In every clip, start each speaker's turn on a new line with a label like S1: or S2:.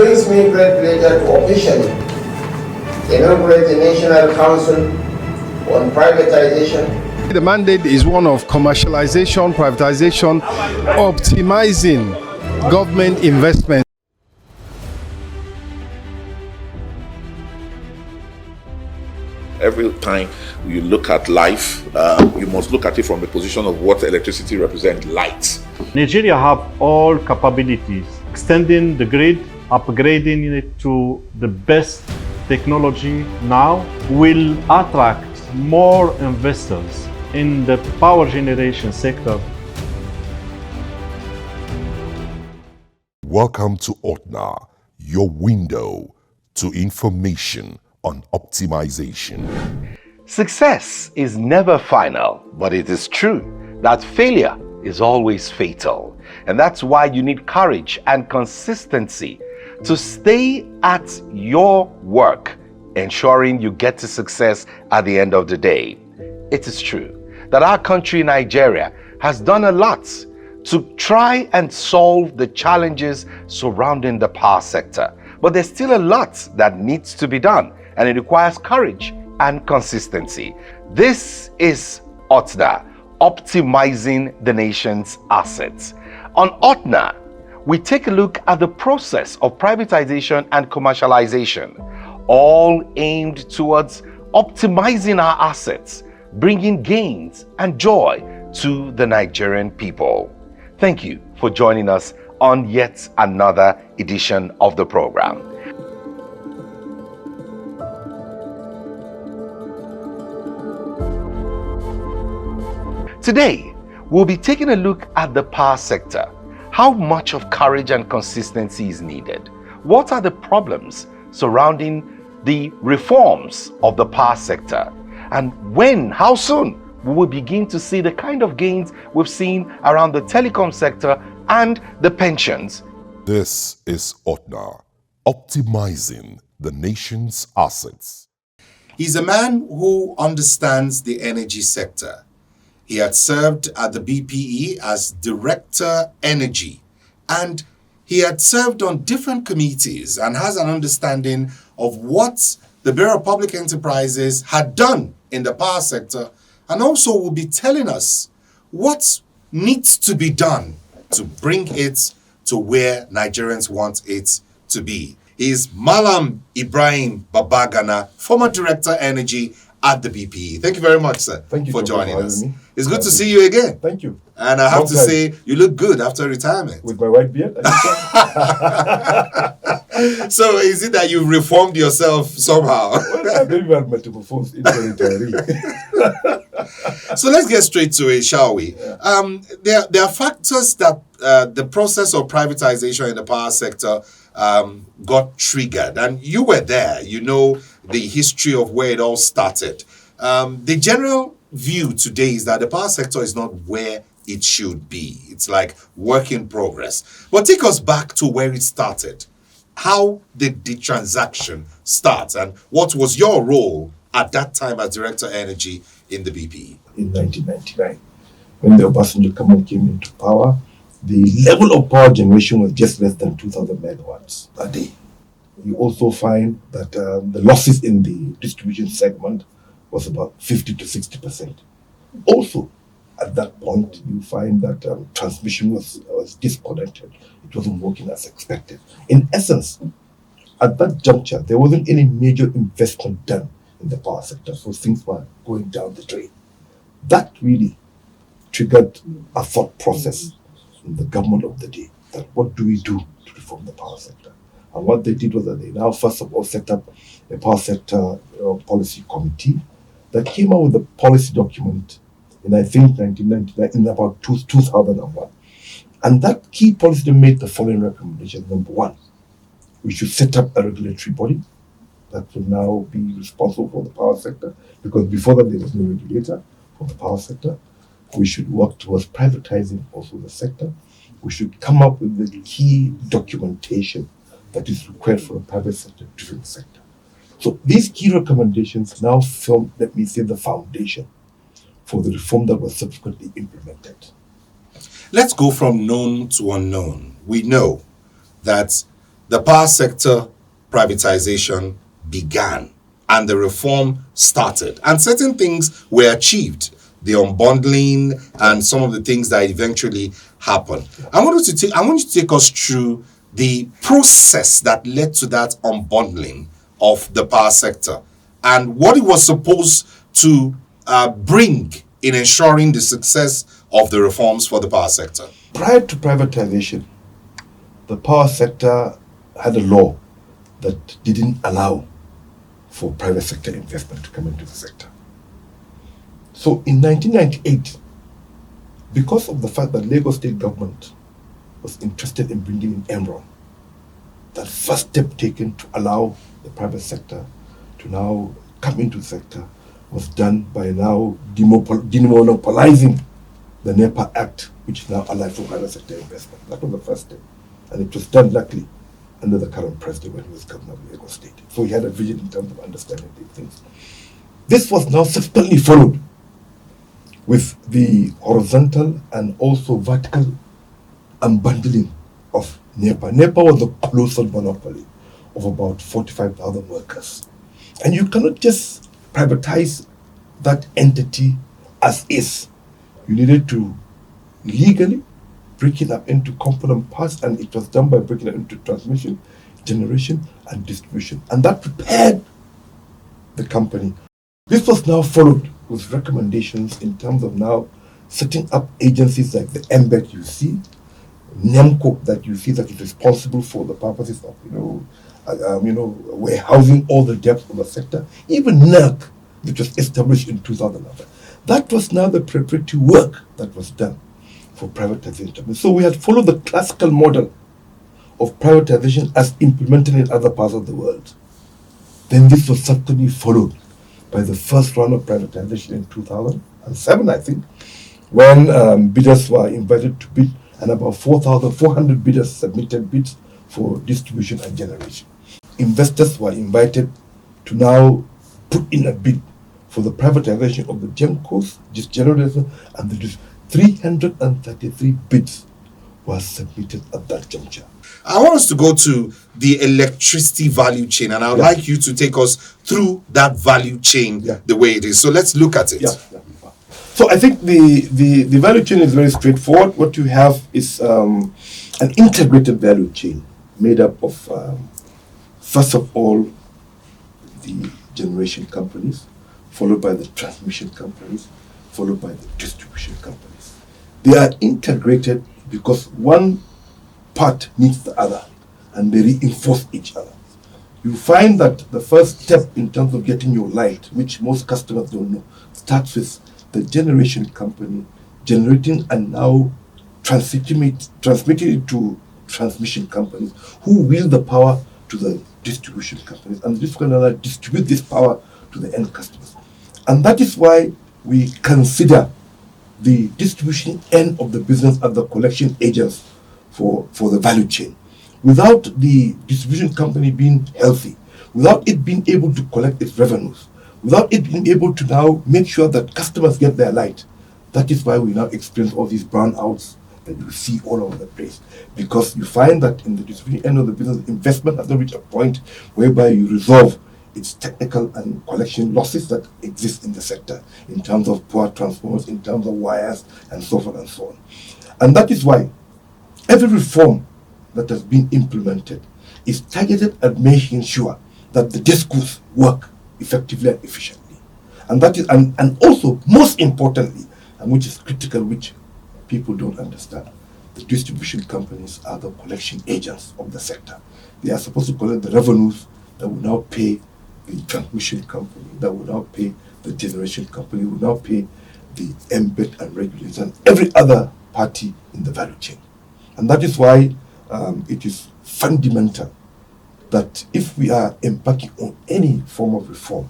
S1: brings me great pleasure to officially inaugurate the National Council on Privatization.
S2: The mandate is one of commercialization, privatization, optimizing government investment.
S3: Every time you look at life, you must look at it from the position of what electricity represents: light.
S4: Nigeria have all capabilities, extending the grid, upgrading it to the best technology now will attract more investors in the power generation sector.
S5: Welcome to OTNA, your window to information on optimization.
S6: Success is never final, but it is true that failure is always fatal. And that's why you need courage and consistency to stay at your work, ensuring you get to success at the end of the day. It is true that our country, Nigeria, has done a lot to try and solve the challenges surrounding the power sector. But there's still a lot that needs to be done, and it requires courage and consistency. This is OTNA, Optimizing the Nation's Assets. On OTNA, we take a look at the process of privatization and commercialization, all aimed towards optimizing our assets, bringing gains and joy to the Nigerian people. Thank you for joining us on yet another edition of the program. Today, we'll be taking a look at the power sector. How much of courage and consistency is needed? What are the problems surrounding the reforms of the power sector? And when, how soon, we will begin to see the kind of gains we've seen around the telecom sector and the pensions.
S5: This is OTNA, Optimizing the Nation's Assets.
S7: He's a man who understands the energy sector. He had served at the BPE as Director Energy, and he had served on different committees and has an understanding of what the Bureau of Public Enterprises had done in the power sector, and also will be telling us what needs to be done to bring it to where Nigerians want it to be. He is Malam Ibrahim Babagana, former Director Energy at the BPE. Thank you very much, sir, for joining us. It's good to see you again.
S8: Thank you.
S7: And I have to say, you look good after retirement.
S8: With my white beard?
S7: So is it that you've reformed yourself somehow?
S8: Well, maybe I'm metamorphosed into a retiree.
S7: So let's get straight to it, shall we? Yeah. There are factors that the process of privatization in the power sector got triggered. And you were there. You know the history of where it all started. The general view today is that the power sector is not where it should be. It's like work in progress. But take us back to where it started. How did the transaction start, and what was your role at that time as Director Energy in the BPE?
S8: In 1999, when the Obasanjo government came into power, the level of power generation was just less than 2,000 megawatts a day. You also find that the losses in the distribution segment was about 50 to 60%. Also, at that point, you find that transmission was disconnected. It wasn't working as expected. In essence, at that juncture, there wasn't any major investment done in the power sector, so things were going down the drain. That really triggered a thought process in the government of the day, that what do we do to reform the power sector? And what they did was that they now first of all set up a power sector policy committee that came out with a policy document in, I think, 1999, in about 2001. And that key policy made the following recommendations. Number one, we should set up a regulatory body that will now be responsible for the power sector, because before that there was no regulator for the power sector. We should work towards privatizing also the sector. We should come up with the key documentation that is required for a private sector-driven sector. So these key recommendations now form, let me say, the foundation for the reform that was subsequently implemented.
S7: Let's go from known to unknown. We know that the power sector privatization began and the reform started, and certain things were achieved, the unbundling and some of the things that eventually happened. I want you to take us through the process that led to that unbundling of the power sector and what it was supposed to bring in ensuring the success of the reforms for the power sector.
S8: Prior to privatization, the power sector had a law that didn't allow for private sector investment to come into the sector. So in 1998, because of the fact that Lagos state government was interested in bringing in Enron, that first step taken to allow the private sector to now come into the sector was done by now demonopolizing the NEPA Act, which now allows for private sector investment. That was the first step. And it was done luckily under the current president when he was governor of Lagos State. So he had a vision in terms of understanding these things. This was now subsequently followed with the horizontal and also vertical unbundling of NEPA. NEPA was a colossal monopoly of about 45,000 workers. And you cannot just privatize that entity as is. You needed to legally break it up into component parts, and it was done by breaking it into transmission, generation, and distribution. And that prepared the company. This was now followed with recommendations in terms of now setting up agencies like the MBET you see, NEMCO that you see that is responsible for the purposes of warehousing all the debts of the sector, even NERC, which was established in 2011. That was now the preparatory work that was done for privatization. So we had followed the classical model of privatization as implemented in other parts of the world. Then this was subsequently followed by the first round of privatization in 2007, I think, when bidders were invited to bid, and about 4,400 bidders submitted bids for distribution and generation. Investors were invited to now put in a bid for the privatization of the GEMCOs, just generation, and the 333 bids were submitted at that juncture.
S7: I want us to go to the electricity value chain, and I would like you to take us through that value chain the way it is. So let's look at it.
S8: So I think the value chain is very straightforward. What you have is an integrated value chain made up of, first of all, the generation companies, followed by the transmission companies, followed by the distribution companies. They are integrated because one part needs the other, and they reinforce each other. You find that the first step in terms of getting your light, which most customers don't know, starts with the generation company generating and now transmitting it to transmission companies who will the power to the distribution companies, and this can distribute this power to the end customers. And that is why we consider the distribution end of the business as the collection agents for the value chain. Without the distribution company being healthy, without it being able to collect its revenues, without it being able to now make sure that customers get their light, that is why we now experience all these brownouts that you see all over the place. Because you find that in the distribution end of the business, investment has not reached a point whereby you resolve its technical and collection losses that exist in the sector in terms of poor transformers, in terms of wires, and so forth and so on. And that is why every reform that has been implemented is targeted at making sure that the discourse work effectively and efficiently. And that is, and also most importantly, and which is critical, which people don't understand, the distribution companies are the collection agents of the sector. They are supposed to collect the revenues that will now pay the transmission company, that will now pay the generation company, will now pay the MBET and regulators and every other party in the value chain. And that is why it is fundamental that if we are embarking on any form of reform,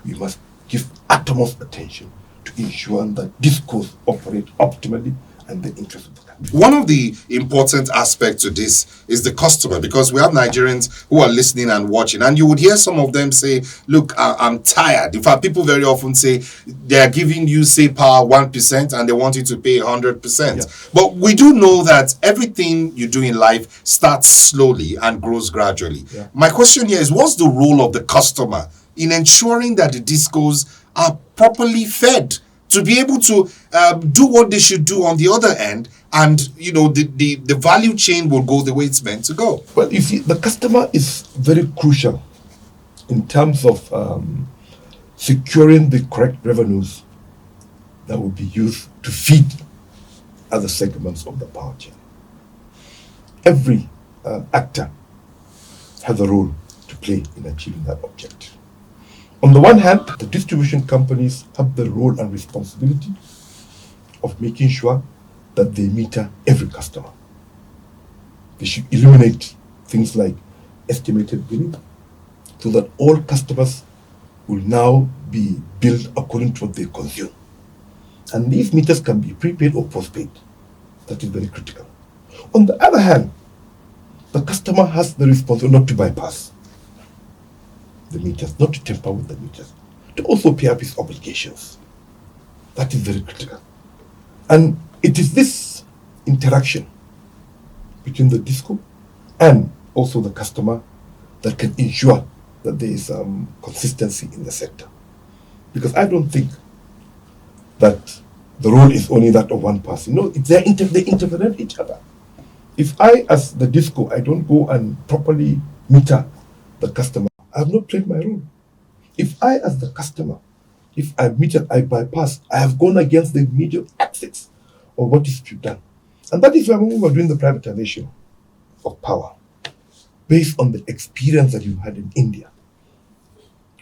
S8: we must give utmost attention to ensure that discourse operates optimally and the interest of the country.
S7: One of the important aspects to this is the customer, because we have Nigerians who are listening and watching, and you would hear some of them say, look, I'm tired. In fact, people very often say they are giving you, say, power 1% and they want you to pay 100%.
S8: Yeah.
S7: But we do know that everything you do in life starts slowly and grows gradually.
S8: Yeah.
S7: My question here is, what's the role of the customer in ensuring that the discos are properly fed to be able to do what they should do on the other end, and the value chain will go the way it's meant to go?
S8: Well, you see, the customer is very crucial in terms of securing the correct revenues that will be used to feed other segments of the power chain. Every actor has a role to play in achieving that objective. On the one hand, the distribution companies have the role and responsibility of making sure that they meter every customer. They should eliminate things like estimated billing so that all customers will now be billed according to what they consume. And these meters can be prepaid or postpaid. That is very critical. On the other hand, the customer has the responsibility not to bypass the meters, not to tamper with the meters, to also pay up his obligations. That is very critical. And it is this interaction between the disco and also the customer that can ensure that there is consistency in the sector. Because I don't think that the role is only that of one person. No, they interconnect each other. If I, as the disco, I don't go and properly meter the customer, I have not played my role. If I, as the customer, if I meter, I bypass, I have gone against the major ethics of what is to be done. And that is why when we were doing the privatization of power, based on the experience that you had in India,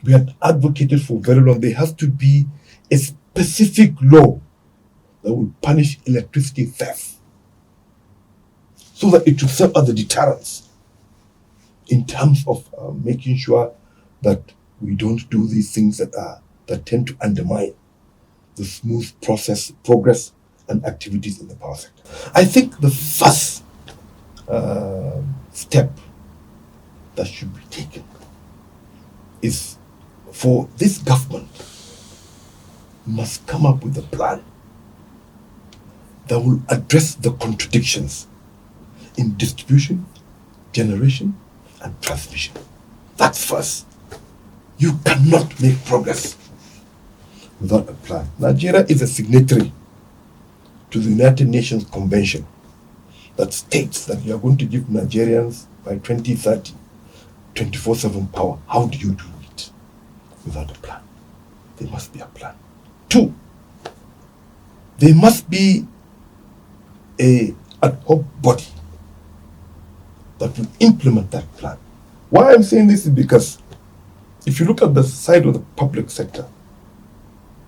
S8: we had advocated for very long, there has to be a specific law that will punish electricity theft, so that it should serve as a deterrence in terms of making sure that we don't do these things that tend to undermine the smooth progress and activities in the power sector. I think the first step that should be taken is for this government must come up with a plan that will address the contradictions in distribution, generation, and transmission. That's first. You cannot make progress without a plan. Nigeria is a signatory to the United Nations Convention that states that you are going to give Nigerians by 2030 24/7 power. How do you do it without a plan? There must be a plan. 2, there must be a ad hoc body that will implement that plan. Why I'm saying this is because if you look at the side of the public sector,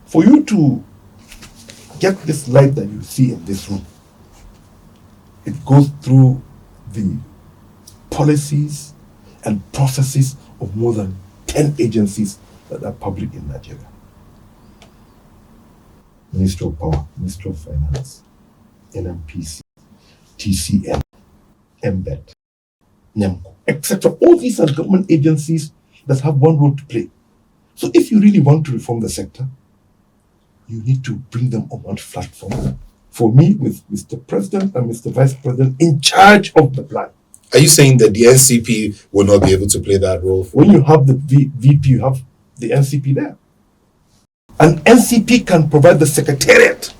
S8: for you to get this light that you see in this room, it goes through the policies and processes of more than 10 agencies that are public in Nigeria. Ministry of Power, Ministry of Finance, NMPC, TCM, MBET, NEMCO, etc. All these are government agencies that have one role to play. So if you really want to reform the sector, you need to bring them on one platform. For me, with Mr. President and Mr. Vice President in charge of the plan.
S7: Are you saying that the NCP will not be able to play that role?
S8: When you have the VP, you have the NCP there. And NCP can provide the secretariat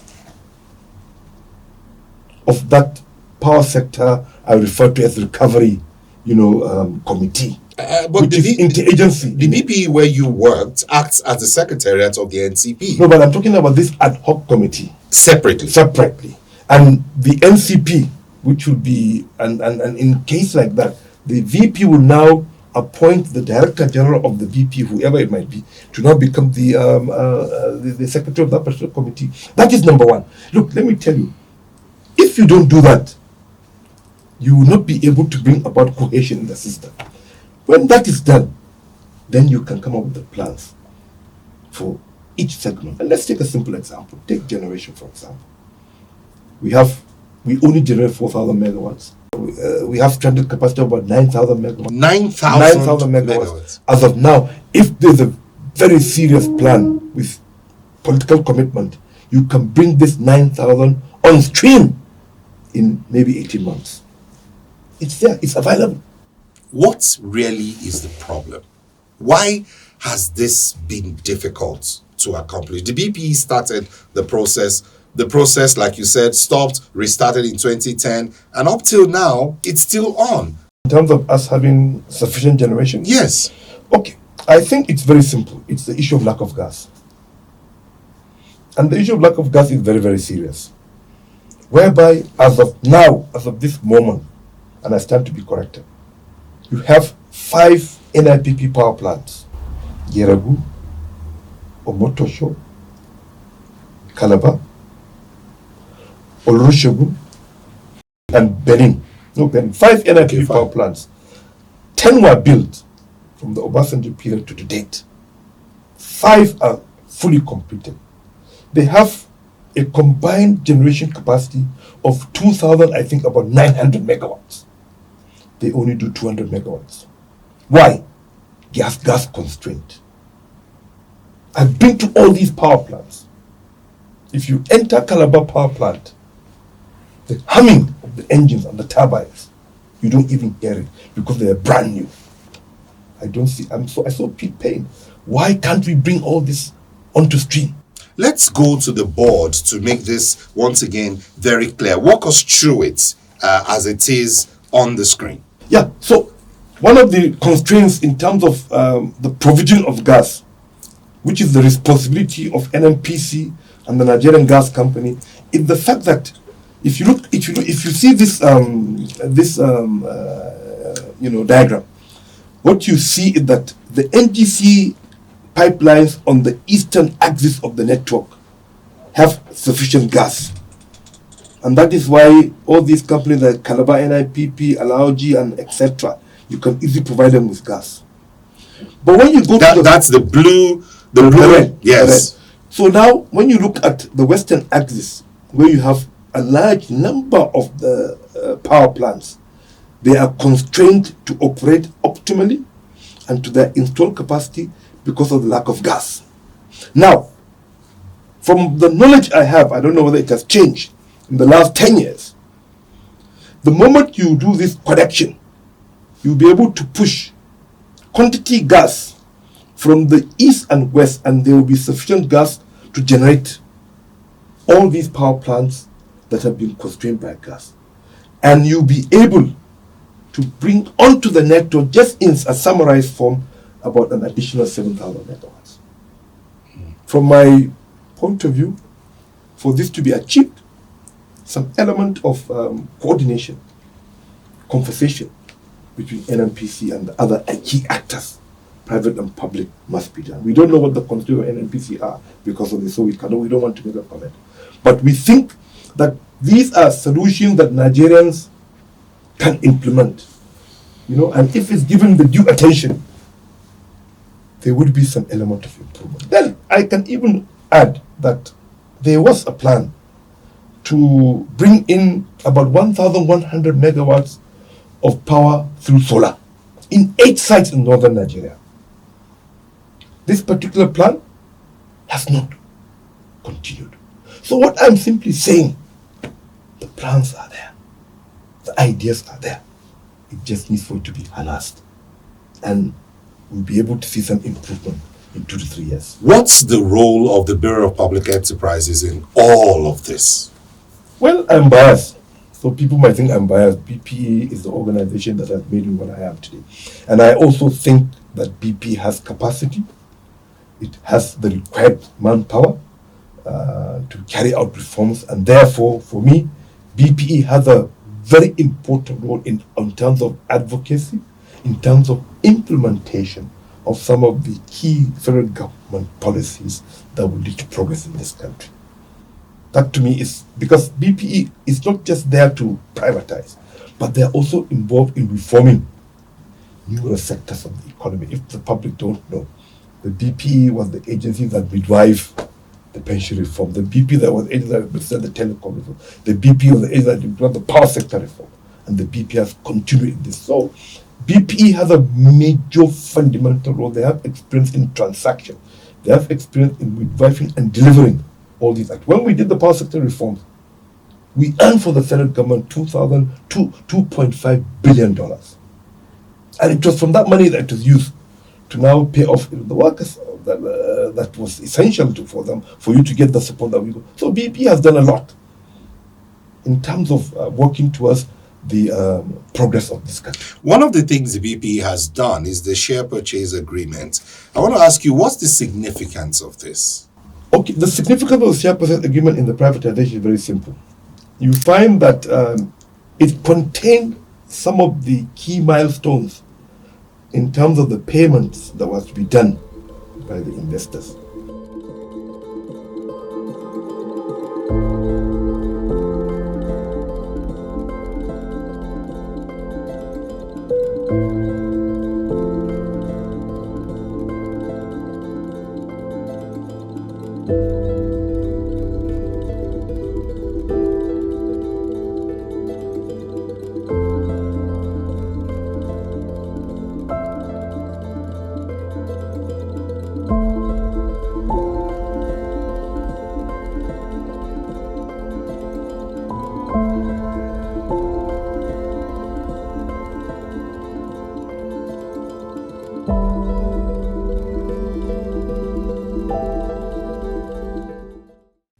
S8: of that power sector I refer to as recovery, committee.
S7: But
S8: which is interagency.
S7: The BPE where you worked acts as the secretariat of the NCP.
S8: No, but I'm talking about this ad hoc committee. Separately. And the NCP, which will be, and in case like that, the VP will now appoint the Director General of the VP, whoever it might be, to now become the secretary of that particular committee. That is number one. Look, let me tell you, if you don't do that, you will not be able to bring about cohesion in the system. When that is done, then you can come up with the plans for each segment. And let's take a simple example. Take generation, for example. We only generate 4,000 megawatts. We have stranded capacity of about 9,000 megawatts.
S7: 9,000
S8: megawatts. As of now, if there's a very serious plan with political commitment, you can bring this 9,000 on stream in maybe 18 months. It's there, it's available.
S7: What really is the problem? Why has this been difficult to accomplish? The BPE started the process. The process, like you said, stopped, restarted in 2010, and up till now, it's still on.
S8: In terms of us having sufficient generation?
S7: Yes.
S8: Okay, I think it's very simple. It's the issue of lack of gas. And the issue of lack of gas is very, very serious. Whereby, as of now, as of this moment, and I stand to be corrected, you have 5 NIPP power plants: Yeragu, Omotosho, Calabar, Olusegun, and Benin. No, Benin. 5 NIPP power plants. 10 were built from the Obasanjo period to the date. 5 are fully completed. They have a combined generation capacity of 2,000, I think about 900 megawatts. They only do 200 megawatts. Why? Gas constraint. I've been to all these power plants. If you enter Calabar power plant, the humming of the engines and the turbines, you don't even hear it because they are brand new. I saw pain. Why can't we bring all this onto stream?
S7: Let's go to the board to make this once again very clear. Walk us through it as it is on the screen.
S8: Yeah, so one of the constraints in terms of the provision of gas, which is the responsibility of NNPC and the Nigerian Gas Company, is the fact that if you see this diagram, what you see is that the NGC pipelines on the eastern axis of the network have sufficient gas. And that is why all these companies like Calabar NIPP, Alaoji, and etc., you can easily provide them with gas. But when you go
S7: that's the blue,
S8: the red,
S7: yes.
S8: The red. So now, when you look at the western axis, where you have a large number of the power plants, they are constrained to operate optimally and to their installed capacity because of the lack of gas. Now, from the knowledge I have, I don't know whether it has changed in the last 10 years, the moment you do this connection, you'll be able to push quantity gas from the east and west, and there will be sufficient gas to generate all these power plants that have been constrained by gas. And you'll be able to bring onto the network, just in a summarized form, about an additional 7,000 megawatts. From my point of view, for this to be achieved, some element of coordination, conversation between NNPC and the other key actors, private and public, must be done. We don't know what the constituents of NNPC are because of this, so we don't want to make a comment. But we think that these are solutions that Nigerians can implement, and if it's given the due attention, there would be some element of improvement. Then I can even add that there was a plan to bring in about 1,100 megawatts of power through solar in 8 sites in northern Nigeria. This particular plan has not continued. So what I'm simply saying, the plans are there, the ideas are there. It just needs for it to be harnessed, and we'll be able to see some improvement in 2 to 3 years.
S7: What's the role of the Bureau of Public Enterprises in all of this?
S8: Well, I'm biased. So people might think I'm biased. BPE is the organization that has made me what I am today. And I also think that BPE has capacity. It has the required manpower to carry out reforms. And therefore, for me, BPE has a very important role in terms of advocacy, in terms of implementation of some of the key federal government policies that will lead to progress in this country. That to me is because BPE is not just there to privatize, but they're also involved in reforming numerous sectors of the economy. If the public don't know, the BPE was the agency that midwife the the pension reform. The BP that was aided that represented the telecom reform. The BP was aided that represented the power sector reform. And the BP has continued in this. So BPE has a major fundamental role. They have experience in transaction. They have experience in midwifing and delivering all these acts. When we did the power sector reforms, we earned for the federal government $2.5 billion. And it was from that money that it was used to now pay off the workers that was essential for them, for you to get the support that we got. So BP has done a lot in terms of working towards the progress of this country.
S7: One of the things the BPE has done is the share purchase agreement. I want to ask you, what's the significance of this?
S8: Okay, the significance of the share purchase agreement in the privatization is very simple. You find that it contained some of the key milestones in terms of the payments that was to be done by the investors.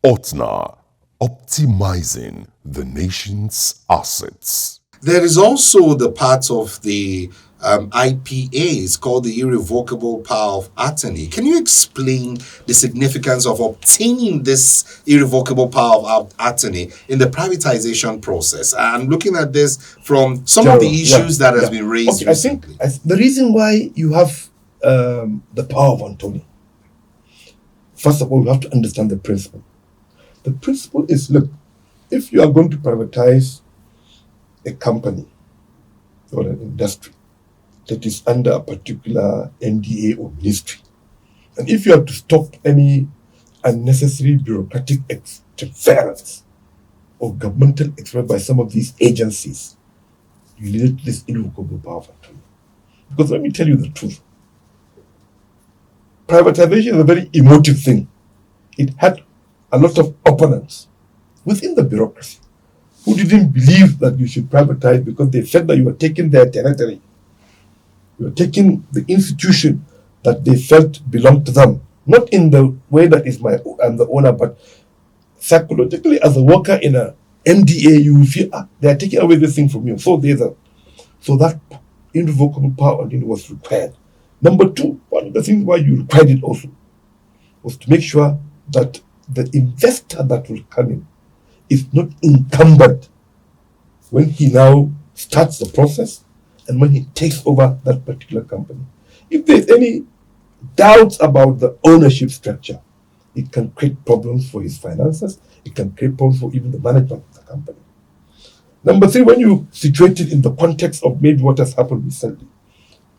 S5: OTNA, optimizing the nation's assets.
S7: There is also the part of the IPA, it's called the Irrevocable Power of Attorney. Can you explain the significance of obtaining this irrevocable power of attorney in the privatization process? And looking at this from some of the issues that has been raised recently.
S8: I think the reason why you have the power of attorney, first of all, you have to understand the principle. The principle is, look, if you are going to privatize a company or an industry that is under a particular NDA or ministry, and if you have to stop any unnecessary bureaucratic interference or governmental interference by some of these agencies, you need this irrevocable power of attorney. Because let me tell you the truth. Privatization is a very emotive thing. It had a lot of opponents within the bureaucracy who didn't believe that you should privatize because they felt that you were taking their territory. You were taking the institution that they felt belonged to them. Not in the way that I'm the owner, but psychologically as a worker in a MDA, you will feel they are taking away this thing from you. So that irrevocable power was required. Number two, one of the things why you required it also was to make sure that the investor that will come in is not encumbered when he now starts the process and when he takes over that particular company. If there's any doubts about the ownership structure, it can create problems for his finances. It can create problems for even the management of the company. Number three, when you situate it in the context of maybe what has happened recently,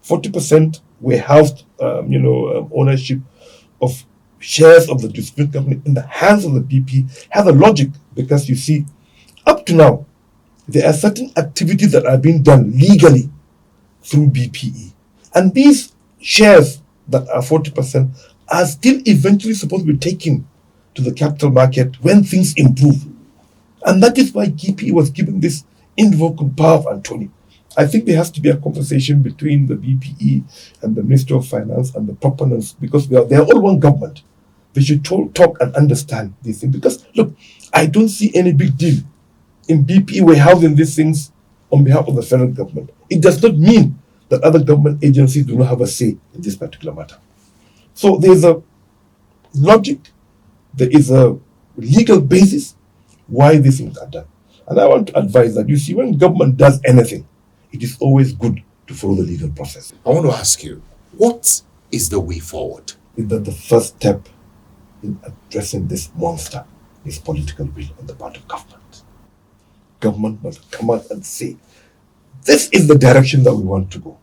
S8: 40% were housed, ownership of shares of the distribution company in the hands of the BP has a logic, because you see, up to now, there are certain activities that are being done legally through BPE. And these shares that are 40% are still eventually supposed to be taken to the capital market when things improve. And that is why BPE was given this irrevocable power of attorney. I think there has to be a conversation between the BPE and the Ministry of Finance and the proponents, because they are all one government. They should talk and understand these things. Because, look, I don't see any big deal in BPE warehousing these things on behalf of the federal government. It does not mean that other government agencies do not have a say in this particular matter. So there is a logic, there is a legal basis why these things are done. And I want to advise that, you see, when government does anything, it is always good to follow the legal process.
S7: I want to ask you, what is the way forward?
S8: Is that the first step in addressing this monster is political will on the part of government. Government must come out and say, this is the direction that we want to go.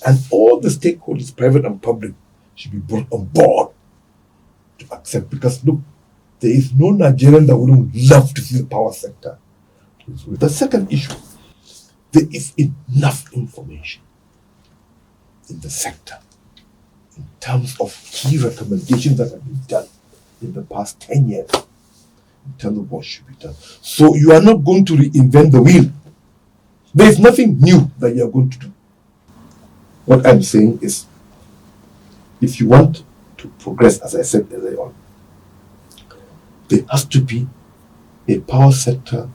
S8: And all the stakeholders, private and public, should be brought on board to accept, because look, there is no Nigerian that wouldn't love to see the power sector. The second issue, there is enough information in the sector in terms of key recommendations that have been done in the past 10 years in terms of what should be done. So you are not going to reinvent the wheel. There is nothing new that you are going to do. What I'm saying is, if you want to progress, as I said earlier on, there has to be a power sector,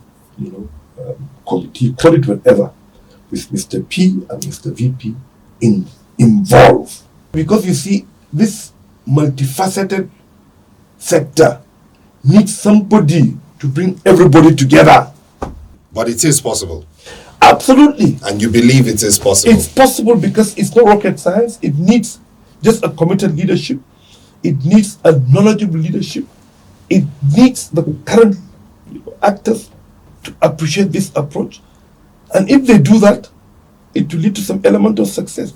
S8: committee, call it whatever, with Mr. P and Mr. VP involved. Because you see, this multifaceted sector needs somebody to bring everybody together.
S7: But it is possible.
S8: Absolutely.
S7: And you believe it is possible?
S8: It's possible because it's not rocket science. It needs just a committed leadership. It needs a knowledgeable leadership. It needs the current actors to appreciate this approach. And if they do that, it will lead to some element of success.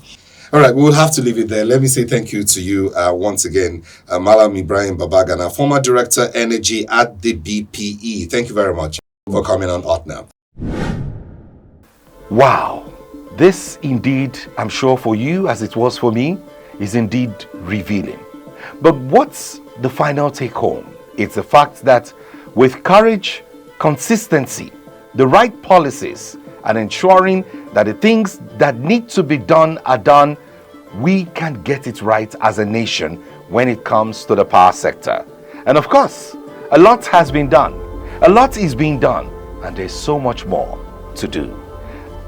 S7: All right, we will have to leave it there. Let me say thank you to you once again, Malam Ibrahim Babagana, former Director Energy at the BPE. Thank you very much for coming on OTNA.
S6: Wow, this indeed, I'm sure for you as it was for me, is indeed revealing. But what's the final take home? It's the fact that with courage, consistency, the right policies, and ensuring that the things that need to be done are done, we can get it right as a nation when it comes to the power sector. And of course, a lot has been done. A lot is being done, and there's so much more to do.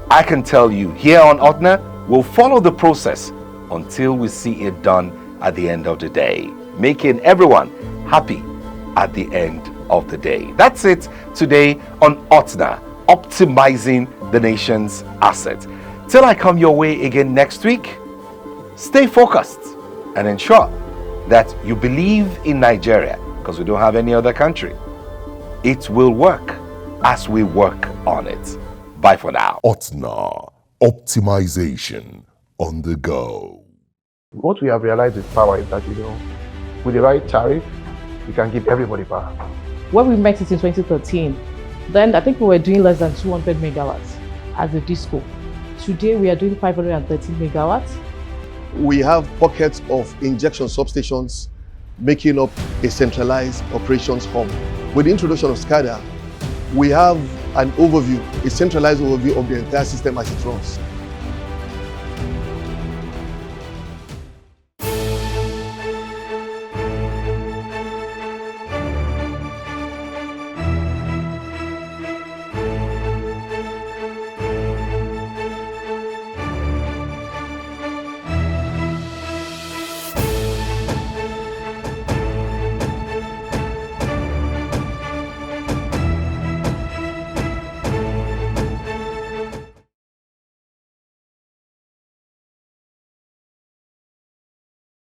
S6: I can tell you, here on OTNA, we'll follow the process until we see it done at the end of the day, making everyone happy at the end of the day. That's it today on OTNA, optimizing the nation's assets. Till I come your way again next week, stay focused and ensure that you believe in Nigeria, because we don't have any other country. It will work as we work on it. Bye for now.
S5: OTNA, optimization on the go.
S9: What we have realized with power is that, with the right tariff, we can give everybody power.
S10: When we met it in 2013, then I think we were doing less than 200 megawatts as a disco. Today we are doing 513 megawatts.
S11: We have pockets of injection substations making up a centralized operations hub. With the introduction of SCADA, we have an overview, a centralized overview of the entire system as it runs.